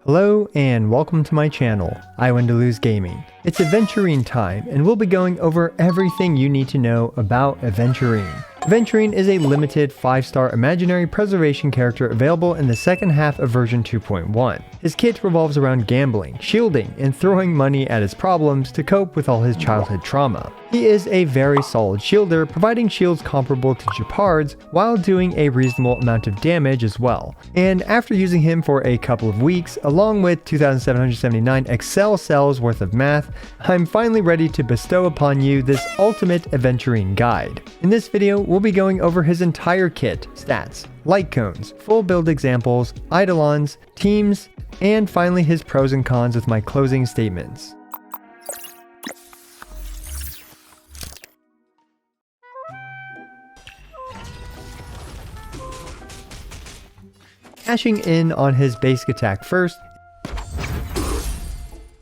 Hello and welcome to my channel, Lose Gaming. It's Aventurine time and we'll be going over everything you need to know about Aventurine. Aventurine is a limited 5-star imaginary preservation character available in the second half of version 2.1. His kit revolves around gambling, shielding, and throwing money at his problems to cope with all his childhood trauma. He is a very solid shielder, providing shields comparable to Japard's while doing a reasonable amount of damage as well. And after using him for a couple of weeks, along with 2,779 Excel cells worth of math, I'm finally ready to bestow upon you this ultimate Aventurine guide. In this video, we'll be going over his entire kit, stats, light cones, full build examples, Eidolons, teams, and finally his pros and cons with my closing statements. Cashing in on his basic attack first,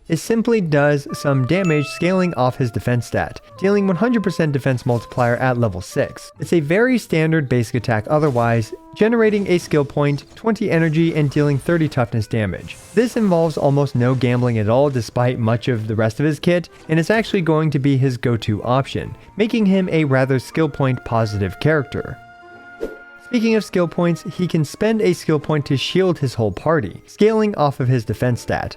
it simply does some damage scaling off his defense stat, dealing 100% defense multiplier at level 6. It's a very standard basic attack otherwise, generating a skill point, 20 energy, and dealing 30 toughness damage. This involves almost no gambling at all despite much of the rest of his kit, and it's actually going to be his go-to option, making him a rather skill point positive character. Speaking of skill points, he can spend a skill point to shield his whole party, scaling off of his defense stat.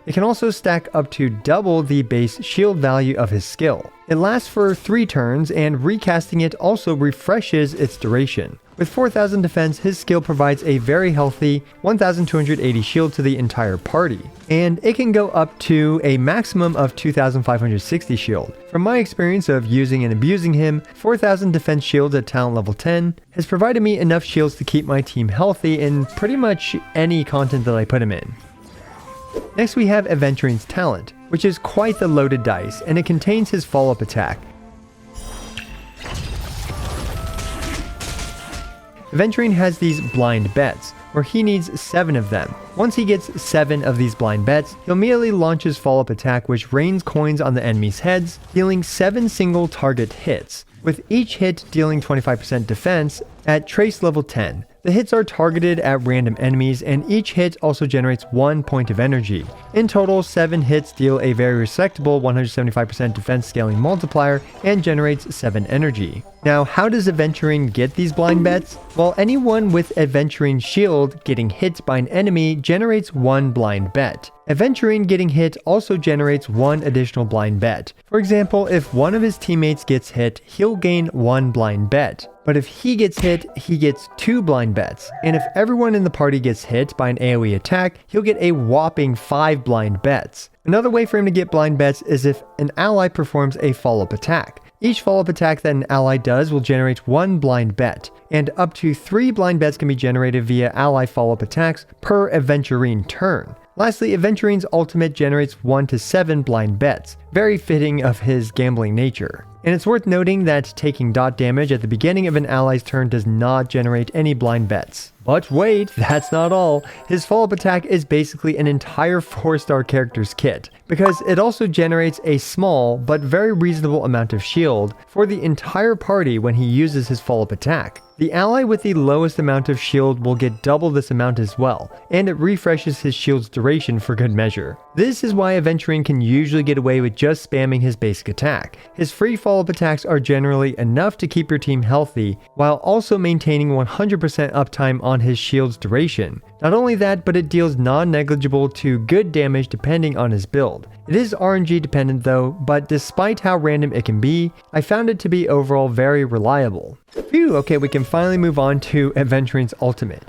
It can also stack up to double the base shield value of his skill. It lasts for 3 turns, and recasting it also refreshes its duration. With 4,000 defense, his skill provides a very healthy 1,280 shield to the entire party, and it can go up to a maximum of 2,560 shield. From my experience of using and abusing him, 4,000 defense shields at talent level 10 has provided me enough shields to keep my team healthy in pretty much any content that I put him in. Next we have Aventurine's talent, which is quite the loaded dice, and it contains his follow-up attack. Aventurine has these blind bets, where he needs 7 of them. Once he gets 7 of these blind bets, he'll immediately launch his follow-up attack, which rains coins on the enemy's heads, dealing 7 single target hits, with each hit dealing 25% defense at trace level 10. The hits are targeted at random enemies, and each hit also generates 1 point of energy. In total, 7 hits deal a very respectable 175% defense scaling multiplier and generates 7 energy. Now, how does Aventurine get these blind bets? Well, anyone with Aventurine shield getting hit by an enemy generates 1 blind bet. Aventurine getting hit also generates 1 additional blind bet. For example, if one of his teammates gets hit, he'll gain 1 blind bet. But if he gets hit, he gets 2 blind bets. And if everyone in the party gets hit by an AoE attack, he'll get a whopping 5 blind bets. Another way for him to get blind bets is if an ally performs a follow-up attack. Each follow-up attack that an ally does will generate 1 blind bet, and up to 3 blind bets can be generated via ally follow-up attacks per Aventurine turn. Lastly, Aventurine's ultimate generates 1 to 7 blind bets, very fitting of his gambling nature. And it's worth noting that taking dot damage at the beginning of an ally's turn does not generate any blind bets. But wait, that's not all. His follow-up attack is basically an entire 4-star character's kit, because it also generates a small but very reasonable amount of shield for the entire party when he uses his follow-up attack. The ally with the lowest amount of shield will get double this amount as well, and it refreshes his shield's duration for good measure. This is why Aventurine can usually get away with just spamming his basic attack. His free follow-up attacks are generally enough to keep your team healthy, while also maintaining 100% uptime on his shield's duration. Not only that, but it deals non-negligible to good damage depending on his build. It is RNG dependent though, but despite how random it can be, I found it to be overall very reliable. Phew, okay, we can finally move on to Aventurine's ultimate.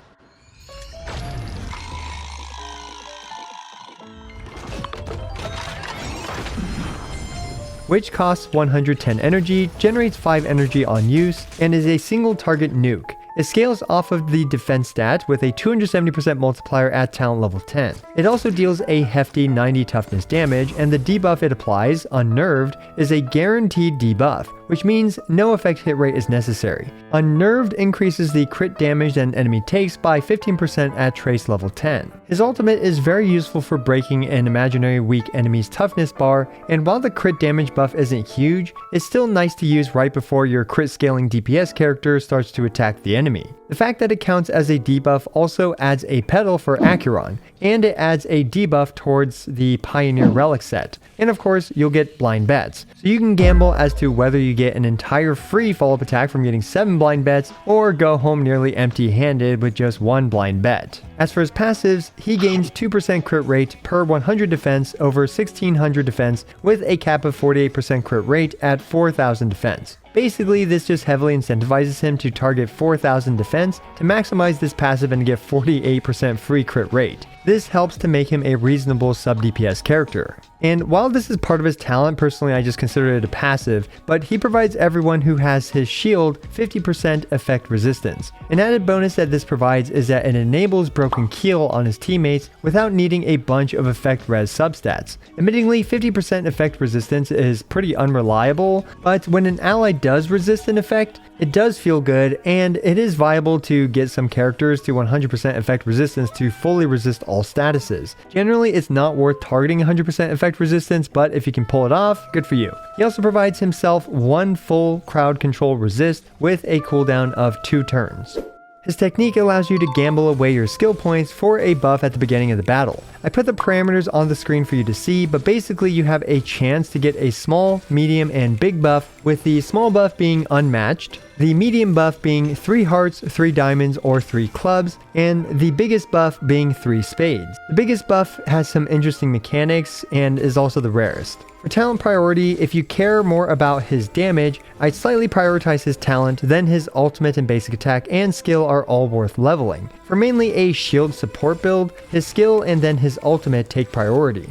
Which costs 110 energy, generates 5 energy on use, and is a single target nuke. It scales off of the defense stat with a 270% multiplier at talent level 10. It also deals a hefty 90 toughness damage, and the debuff it applies, Unnerved, is a guaranteed debuff, which means no effect hit rate is necessary. Unnerved increases the crit damage an enemy takes by 15% at trace level 10. His ultimate is very useful for breaking an imaginary weak enemy's toughness bar, and while the crit damage buff isn't huge, it's still nice to use right before your crit scaling DPS character starts to attack the enemy. The fact that it counts as a debuff also adds a pedal for Aventurine, and it adds a debuff towards the Pioneer Relic set. And of course, you'll get blind bets. So you can gamble as to whether you get an entire free follow-up attack from getting 7 blind bets, or go home nearly empty-handed with just 1 blind bet. As for his passives, he gains 2% crit rate per 100 defense over 1600 defense with a cap of 48% crit rate at 4000 defense. Basically, this just heavily incentivizes him to target 4000 defense to maximize this passive and get 48% free crit rate. This helps to make him a reasonable sub-DPS character. And while this is part of his talent, personally I just consider it a passive, but he provides everyone who has his shield 50% effect resistance. An added bonus that this provides is that it enables broken keel on his teammates without needing a bunch of effect res substats. Admittingly, 50% effect resistance is pretty unreliable, but when an ally does resist an effect, it does feel good, and it is viable to get some characters to 100% effect resistance to fully resist all statuses. Generally, it's not worth targeting 100% effect resistance, but if you can pull it off, good for you. He also provides himself 1 full crowd control resist with a cooldown of 2 turns. His technique allows you to gamble away your skill points for a buff at the beginning of the battle. I put the parameters on the screen for you to see, but basically you have a chance to get a small, medium, and big buff, with the small buff being unmatched, the medium buff being 3 hearts, 3 diamonds, or 3 clubs, and the biggest buff being 3 spades. The biggest buff has some interesting mechanics and is also the rarest. For talent priority, if you care more about his damage, I'd slightly prioritize his talent, then his ultimate and basic attack and skill are all worth leveling. For mainly a shield support build, his skill and then his ultimate take priority.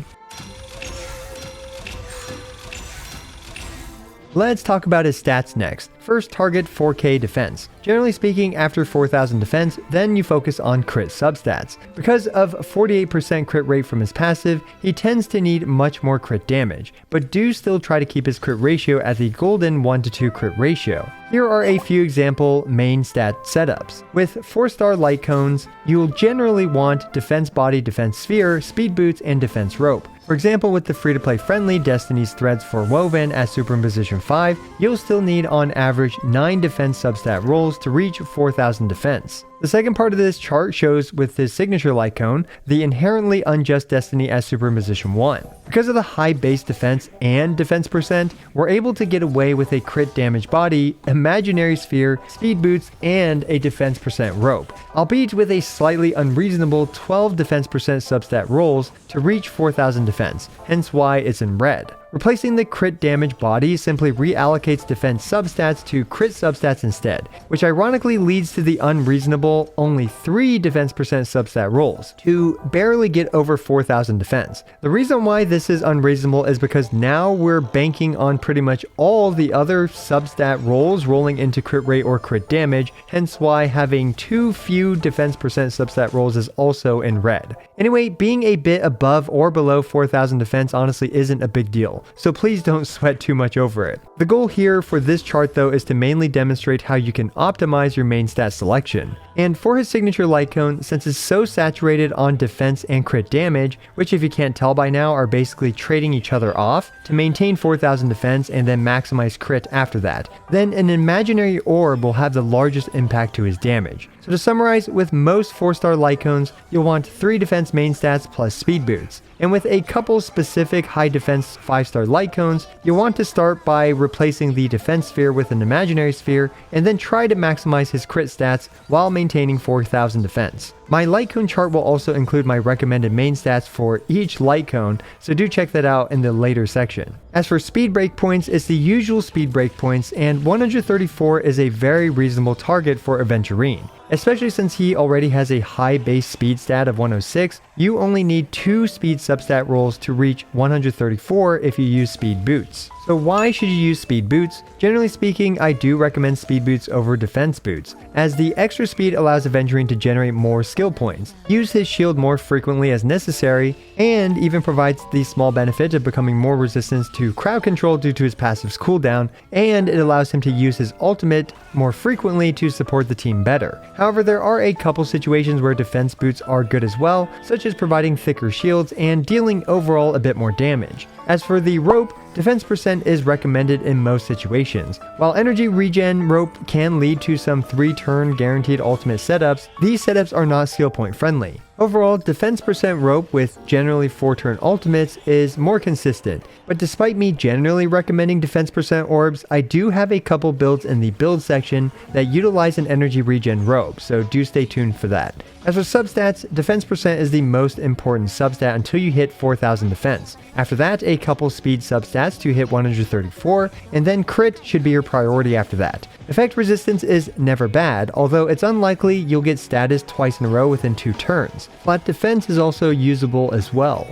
Let's talk about his stats next. First, target 4k defense. Generally speaking, after 4000 defense, then you focus on crit substats. Because of 48% crit rate from his passive, he tends to need much more crit damage, but do still try to keep his crit ratio at the golden 1:2 crit ratio. Here are a few example main stat setups. With 4-star light cones, you'll generally want defense body, defense sphere, speed boots, and defense rope. For example, with the free-to-play friendly Destiny's Threads for Woven at Superimposition 5, you'll still need on average 9 defense substat rolls to reach 4000 defense. The second part of this chart shows with his signature light cone, the inherently unjust destiny as Superimposition 1. Because of the high base defense and defense percent, we're able to get away with a crit damage body, imaginary sphere, speed boots, and a defense percent rope, albeit with a slightly unreasonable 12 defense percent substat rolls to reach 4000 defense, hence why it's in red. Replacing the crit damage body simply reallocates defense substats to crit substats instead, which ironically leads to the unreasonable only 3 defense percent substat rolls to barely get over 4000 defense. The reason why this is unreasonable is because now we're banking on pretty much all the other substat rolls rolling into crit rate or crit damage, hence why having too few defense percent substat rolls is also in red. Anyway, being a bit above or below 4000 defense honestly isn't a big deal, so please don't sweat too much over it. The goal here for this chart though is to mainly demonstrate how you can optimize your main stat selection. And for his signature light cone, since it's so saturated on defense and crit damage, which if you can't tell by now are basically trading each other off to maintain 4000 defense and then maximize crit after that, then an imaginary orb will have the largest impact to his damage. So to summarize, with most 4-star light cones, you'll want 3 defense main stats plus speed boots. And with a couple specific high defense 5-star light cones, you'll want to start by replacing the defense sphere with an imaginary sphere and then try to maximize his crit stats while maintaining 4000 defense. My light cone chart will also include my recommended main stats for each light cone, so do check that out in the later section. As for speed breakpoints, it's the usual speed breakpoints, and 134 is a very reasonable target for Aventurine. Especially since he already has a high base speed stat of 106, you only need 2 speed substat rolls to reach 134 if you use speed boots. So why should you use speed boots? Generally speaking, I do recommend speed boots over defense boots, as the extra speed allows Aventurine to generate more skill points, use his shield more frequently as necessary, and even provides the small benefit of becoming more resistant to crowd control due to his passive's cooldown, and it allows him to use his ultimate more frequently to support the team better. However, there are a couple situations where defense boots are good as well, such as providing thicker shields and dealing overall a bit more damage. As for the rope, defense percent is recommended in most situations. While energy regen rope can lead to some 3-turn guaranteed ultimate setups, these setups are not skill point friendly. Overall, defense percent rope with generally 4-turn ultimates is more consistent, but despite me generally recommending defense percent orbs, I do have a couple builds in the build section that utilize an energy regen rope, so do stay tuned for that. As for substats, defense percent is the most important substat until you hit 4000 defense. After that, a couple speed substats to hit 134, and then crit should be your priority after that. Effect resistance is never bad, although it's unlikely you'll get status twice in a row within 2 turns. Flat defense is also usable as well.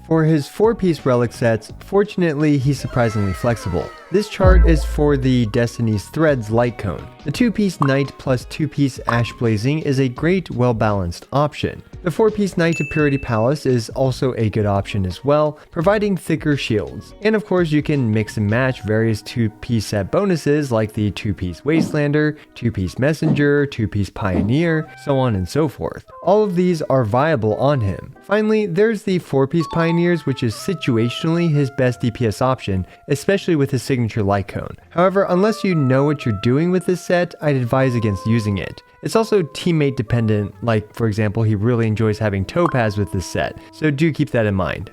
For his 4-piece relic sets, fortunately he's surprisingly flexible. This chart is for the Destiny's Threads light cone. The 2-piece Knight plus 2-piece Ash Blazing is a great, well-balanced option. The 4-piece Knight of Purity Palace is also a good option as well, providing thicker shields. And of course you can mix and match various 2-piece set bonuses like the 2-piece Wastelander, 2-piece Messenger, 2-piece Pioneer, so on and so forth. All of these are viable on him. Finally, there's the 4-piece Pioneers, which is situationally his best DPS option, especially with his signature light cone. However, unless you know what you're doing with this set, I'd advise against using it. It's also teammate dependent, like for example, he really enjoys having Topaz with this set, so do keep that in mind.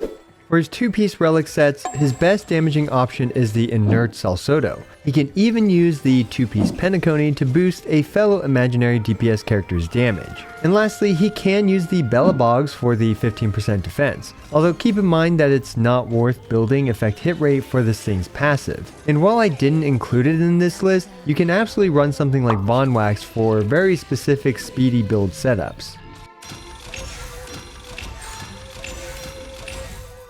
For his 2-piece relic sets, his best damaging option is the inert Salsodo. He can even use the 2-piece Penacony to boost a fellow imaginary DPS character's damage. And lastly, he can use the Bellabogs for the 15% defense, although keep in mind that it's not worth building effect hit rate for this thing's passive. And while I didn't include it in this list, you can absolutely run something like Von Wax for very specific speedy build setups.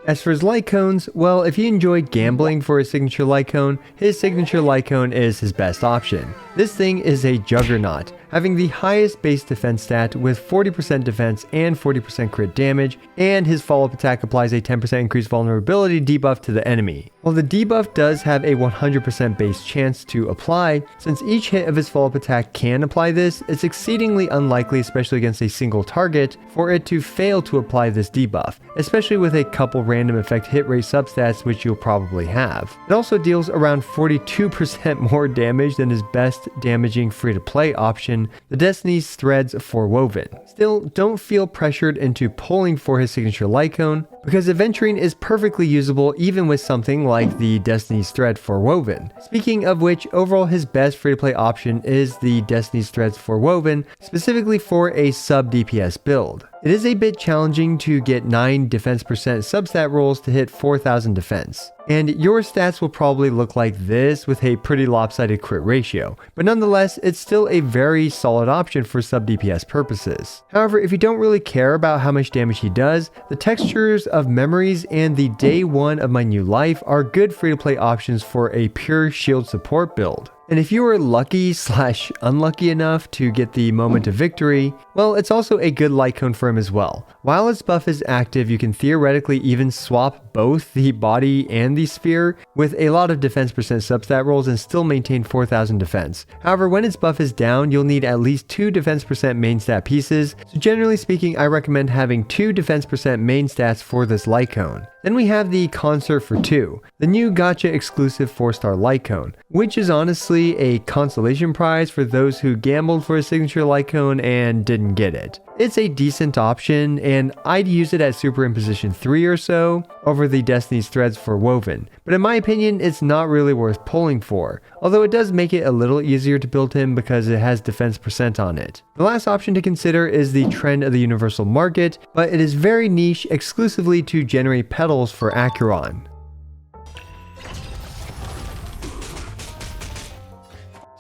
As for his light cones, well, if you enjoy gambling for his signature light cone, his signature light cone is his best option. This thing is a juggernaut, having the highest base defense stat with 40% defense and 40% crit damage, and his follow-up attack applies a 10% increased vulnerability debuff to the enemy. While the debuff does have a 100% base chance to apply, since each hit of his follow-up attack can apply this, it's exceedingly unlikely, especially against a single target, for it to fail to apply this debuff, especially with a couple random effect hit rate substats which you'll probably have. It also deals around 42% more damage than his best damaging free-to-play option, the Destiny's Threads Forewoven. Still, don't feel pressured into pulling for his signature light cone, because Aventurine is perfectly usable even with something like the Destiny's Thread Forewoven. Speaking of which, overall his best free-to-play option is the Destiny's Threads Forewoven, specifically for a sub-DPS build. It is a bit challenging to get 9 defense percent substat rolls to hit 4000 defense. And your stats will probably look like this with a pretty lopsided crit ratio, but nonetheless, it's still a very solid option for sub DPS purposes. However, if you don't really care about how much damage he does, the Textures of Memories and the Day 1 of My New Life are good free-to-play options for a pure shield support build. And if you were lucky/unlucky enough to get the Moment of Victory, well, it's also a good light cone for him as well. While its buff is active, you can theoretically even swap both the body and the sphere with a lot of defense percent substat rolls and still maintain 4000 defense. However, when its buff is down, you'll need at least 2 defense percent main stat pieces, so generally speaking, I recommend having 2 defense percent main stats for this light cone. Then we have the Concert for 2, the new gacha exclusive 4-star light cone, which is honestly a consolation prize for those who gambled for a signature light cone and didn't get it. It's a decent option, and I'd use it at Superimposition 3 or so over the Destiny's Threads Forewoven, but in my opinion it's not really worth pulling for, although it does make it a little easier to build him because it has defense percent on it. The last option to consider is the Trend of the Universal Market, but it is very niche, exclusively to generate petals for Acheron.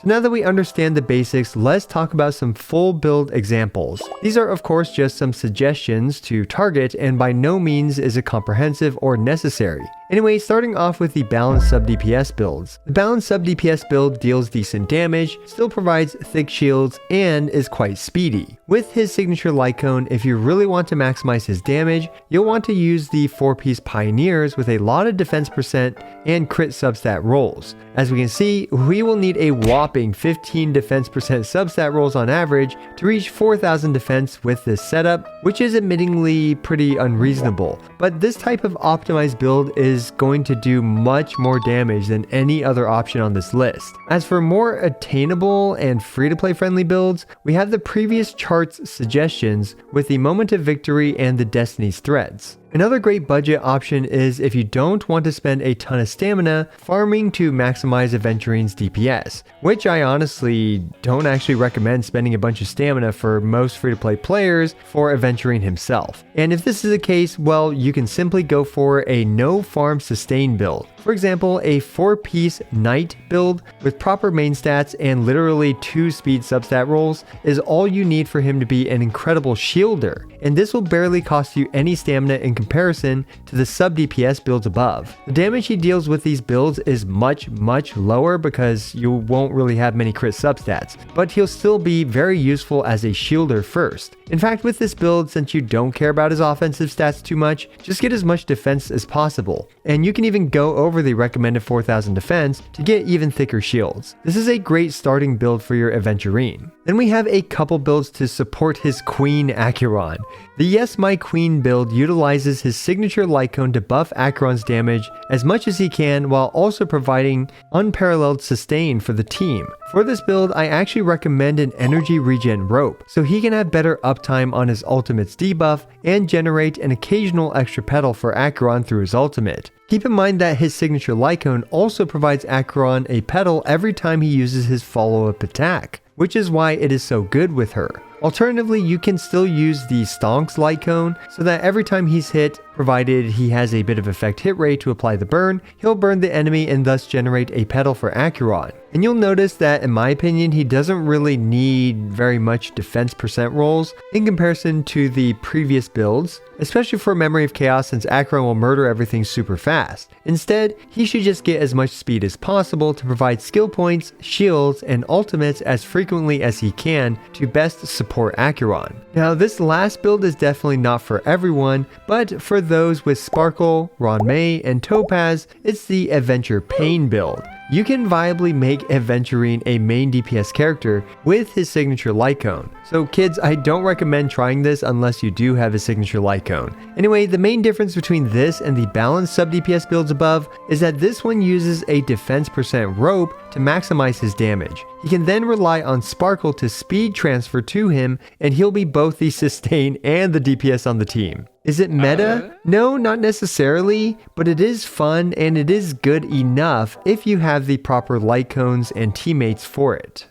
So now that we understand the basics, let's talk about some full build examples. These are of course just some suggestions to target and by no means is it comprehensive or necessary. Anyway, starting off with the balanced sub DPS builds. The balanced sub DPS build deals decent damage, still provides thick shields, and is quite speedy. With his signature light cone, if you really want to maximize his damage, you'll want to use the 4-piece Pioneers with a lot of defense percent and crit substat rolls. As we can see, we will need a whopping 15 defense percent substat rolls on average to reach 4,000 defense with this setup, which is admittingly pretty unreasonable. But this type of optimized build is going to do much more damage than any other option on this list. As for more attainable and free-to-play friendly builds, we have the previous chart's suggestions with the Moment of Victory and the Destiny's Threads. Another great budget option is if you don't want to spend a ton of stamina, farming to maximize Aventurine's DPS, which I honestly don't actually recommend spending a bunch of stamina for most free-to-play players for Aventurine himself. And if this is the case, well, you can simply go for a no farm sustain build. For example, a 4-piece Knight build with proper main stats and literally 2 speed substat rolls is all you need for him to be an incredible shielder, and this will barely cost you any stamina in comparison to the sub DPS builds above. The damage he deals with these builds is much lower because you won't really have many crit substats, but he'll still be very useful as a shielder first. In fact, with this build, since you don't care about his offensive stats too much, just get as much defense as possible, and you can even go over the recommended 4,000 defense to get even thicker shields. This is a great starting build for your Aventurine. Then we have a couple builds to support his Queen Acheron. The Yes My Queen build utilizes his signature light cone to buff Acheron's damage as much as he can while also providing unparalleled sustain for the team. For this build, I actually recommend an energy regen rope, so he can have better uptime on his ultimate's debuff and generate an occasional extra petal for Acheron through his ultimate. Keep in mind that his signature light cone also provides Acheron a petal every time he uses his follow-up attack, which is why it is so good with her. Alternatively, you can still use the Stonks light cone so that every time he's hit, provided he has a bit of effect hit rate to apply the burn, he'll burn the enemy and thus generate a petal for Acheron. And you'll notice that in my opinion, he doesn't really need very much defense percent rolls in comparison to the previous builds, especially for Memory of Chaos since Acheron will murder everything super fast. Instead, he should just get as much speed as possible to provide skill points, shields, and ultimates as frequently as he can to best support Acheron. Now this last build is definitely not for everyone, but for those with Sparkle, Ronmei, and Topaz, it's the Adventure Pain build. You can viably make Aventurine a main DPS character with his signature light cone. So kids, I don't recommend trying this unless you do have a signature light cone. Anyway, the main difference between this and the balanced sub DPS builds above is that this one uses a defense percent rope to maximize his damage. He can then rely on Sparkle to speed transfer to him, and he'll be both the sustain and the DPS on the team. Is it meta? No, not necessarily, but it is fun and it is good enough if you have the proper light cones and teammates for it.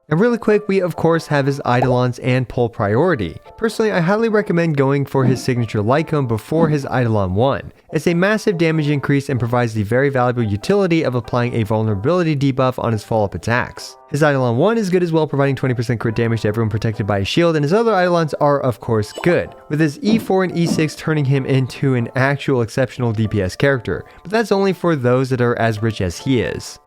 And really quick, we of course have his Eidolons and pull priority. Personally, I highly recommend going for his signature light cone before his Eidolon 1. It's a massive damage increase and provides the very valuable utility of applying a vulnerability debuff on his follow-up attacks. His Eidolon 1 is good as well, providing 20% crit damage to everyone protected by a shield, and his other Eidolons are of course good, with his E4 and E6 turning him into an actual exceptional DPS character, but that's only for those that are as rich as he is.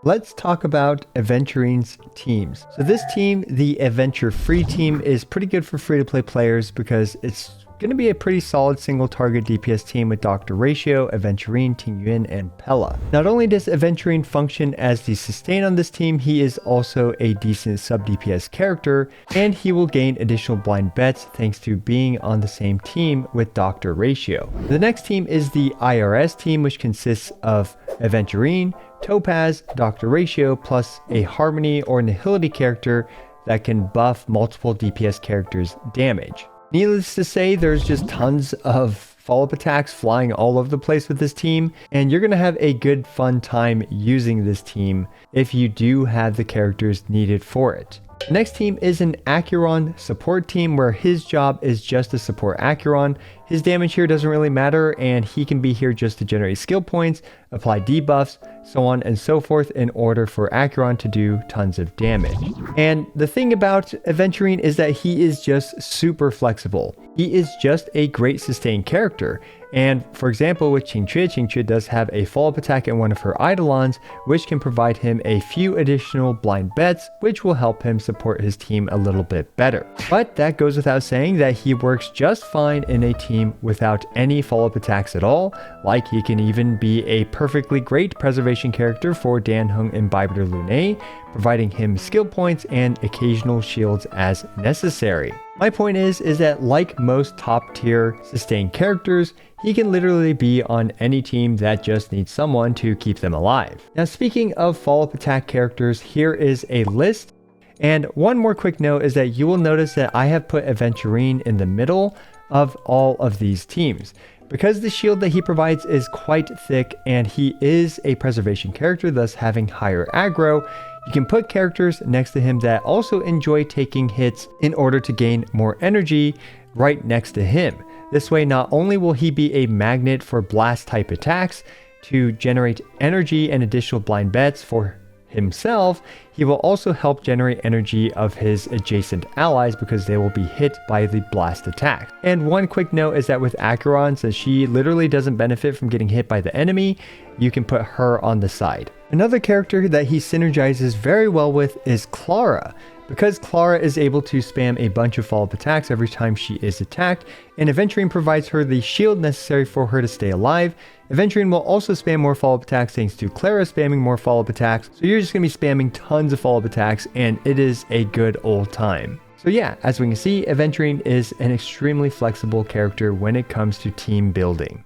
Let's talk about Aventurine's teams. So this team, the Adventure Free team, is pretty good for free-to-play players because it's going to be a pretty solid single target DPS team with Dr. Ratio, Aventurine, Tingyuan, and Pella. Not only does Aventurine function as the sustain on this team, he is also a decent sub DPS character, and he will gain additional blind bets thanks to being on the same team with Dr. Ratio. The next team is the IRS team, which consists of Aventurine, Topaz, Dr. Ratio, plus a Harmony or Nihility character that can buff multiple DPS characters' damage. Needless to say, there's just tons of follow-up attacks flying all over the place with this team, and you're going to have a good fun time using this team if you do have the characters needed for it. The next team is an Acuron support team where his job is just to support Acuron. His damage here doesn't really matter, and he can be here just to generate skill points, apply debuffs, so on and so forth in order for Acuron to do tons of damage. And the thing about Aventurine is that he is just super flexible. He is just a great sustained character. And for example, with Qingque does have a follow-up attack in one of her Eidolons, which can provide him a few additional blind bets, which will help him support his team a little bit better. But that goes without saying that he works just fine in a team without any follow-up attacks at all. Like, he can even be a perfectly great preservation character for Dan Heng Imbibitor Lune, providing him skill points and occasional shields as necessary. My point is that like most top tier sustained characters, he can literally be on any team that just needs someone to keep them alive. Now, speaking of follow-up attack characters, here is a list. And one more quick note is that you will notice that I have put Aventurine in the middle of all of these teams. Because the shield that he provides is quite thick and he is a preservation character, thus having higher aggro, you can put characters next to him that also enjoy taking hits in order to gain more energy right next to him. This way, not only will he be a magnet for blast type attacks to generate energy and additional blind bets for himself, he will also help generate energy of his adjacent allies because they will be hit by the blast attack. And one quick note is that with Acuron, since she literally doesn't benefit from getting hit by the enemy, you can put her on the side. Another character that he synergizes very well with is Clara. Because Clara is able to spam a bunch of follow-up attacks every time she is attacked, and Aventurine provides her the shield necessary for her to stay alive, Aventurine will also spam more follow-up attacks thanks to Clara spamming more follow-up attacks, so you're just going to be spamming tons of follow-up attacks, and it is a good old time. So yeah, as we can see, Aventurine is an extremely flexible character when it comes to team building.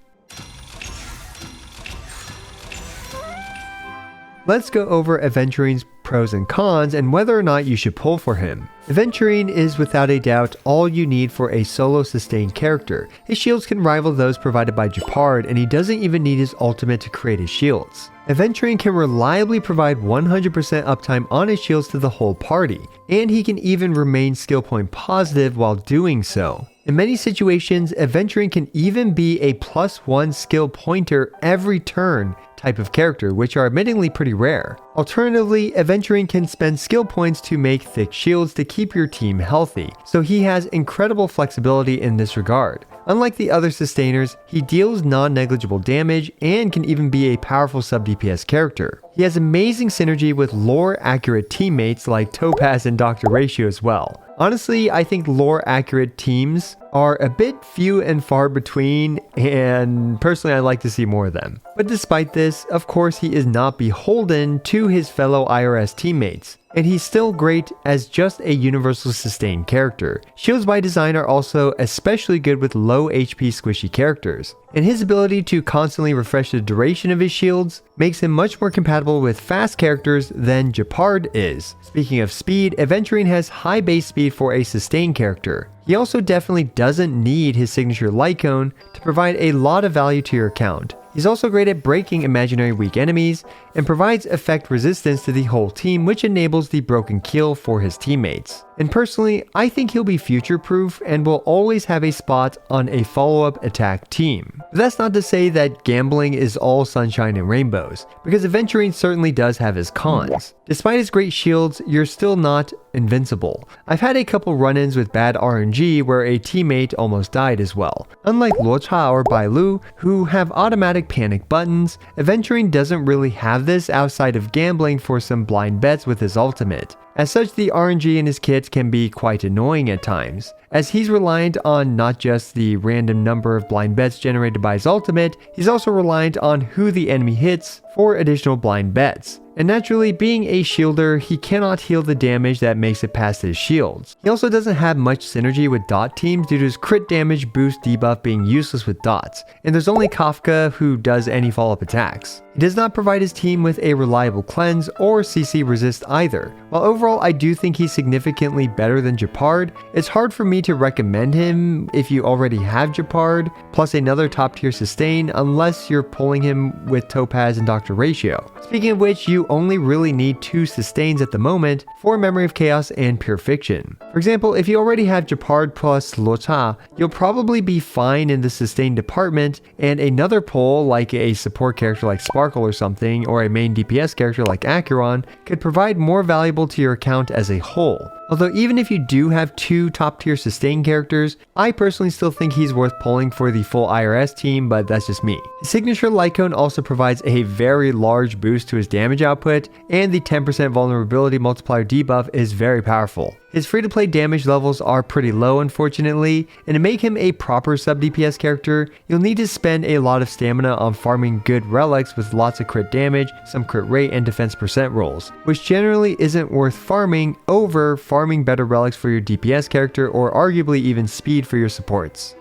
Let's go over Aventurine's pros and cons and whether or not you should pull for him. Aventurine is without a doubt all you need for a solo sustained character. His shields can rival those provided by Gepard, and he doesn't even need his ultimate to create his shields. Aventurine can reliably provide 100% uptime on his shields to the whole party, and he can even remain skill point positive while doing so. In many situations, Aventurine can even be a +1 skill pointer every turn type of character, which are admittingly pretty rare. Alternatively, Aventurine can spend skill points to make thick shields to keep your team healthy, so he has incredible flexibility in this regard. Unlike the other sustainers, he deals non-negligible damage and can even be a powerful sub-DPS character. He has amazing synergy with lore-accurate teammates like Topaz and Dr. Ratio as well. Honestly, I think lore-accurate teams are a bit few and far between, and personally I'd like to see more of them. But despite this, of course he is not beholden to his fellow IRS teammates, and he's still great as just a universal sustained character. Shields by design are also especially good with low HP squishy characters, and his ability to constantly refresh the duration of his shields makes him much more compatible with fast characters than Gepard is. Speaking of speed, Aventurine has high base speed for a sustained character. He also definitely doesn't need his signature light cone to provide a lot of value to your account. He's also great at breaking imaginary weak enemies and provides effect resistance to the whole team, which enables the broken kill for his teammates. And personally, I think he'll be future-proof and will always have a spot on a follow-up attack team. But that's not to say that gambling is all sunshine and rainbows, because Aventurine certainly does have his cons. Despite his great shields, you're still not invincible. I've had a couple run-ins with bad RNG where a teammate almost died as well. Unlike Luocha or Bailu, who have automatic panic buttons, Aventurine doesn't really have this outside of gambling for some blind bets with his ultimate. As such, the RNG in his kits can be quite annoying at times, as he's reliant on not just the random number of blind bets generated by his ultimate, he's also reliant on who the enemy hits for additional blind bets. And naturally, being a shielder, he cannot heal the damage that makes it past his shields. He also doesn't have much synergy with dot teams due to his crit damage boost debuff being useless with dots, and there's only Kafka who does any follow-up attacks. He does not provide his team with a reliable cleanse or CC resist either. While overall I do think he's significantly better than Gepard, it's hard for me to recommend him if you already have Gepard, plus another top tier sustain unless you're pulling him with Topaz and Dr. Ratio. Speaking of which, you only really need 2 sustains at the moment for Memory of Chaos and Pure Fiction. For example, if you already have Gepard plus Lota, you'll probably be fine in the sustain department, and another pull like a support character like Sparkle or something, or a main DPS character like Acheron could provide more valuable to your account as a whole. Although even if you do have 2 top tier sustain characters, I personally still think he's worth pulling for the full IRS team, but that's just me. His signature light cone also provides a very large boost to his damage output, and the 10% vulnerability multiplier debuff is very powerful. His free-to-play damage levels are pretty low unfortunately, and to make him a proper sub-DPS character, you'll need to spend a lot of stamina on farming good relics with lots of crit damage, some crit rate, and defense percent rolls, which generally isn't worth farming over farming better relics for your DPS character or arguably even speed for your supports.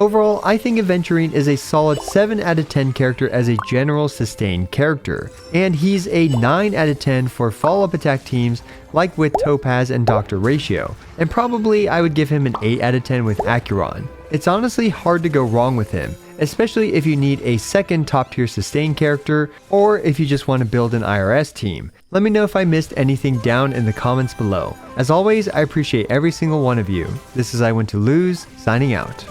Overall, I think Aventurine is a solid 7 out of 10 character as a general sustained character, and he's a 9 out of 10 for follow-up attack teams like with Topaz and Dr. Ratio, and probably I would give him an 8 out of 10 with Acheron. It's honestly hard to go wrong with him, especially if you need a second top tier sustain character or if you just want to build an IRS team. Let me know if I missed anything down in the comments below. As always, I appreciate every single one of you. This is I Want to Lose, signing out.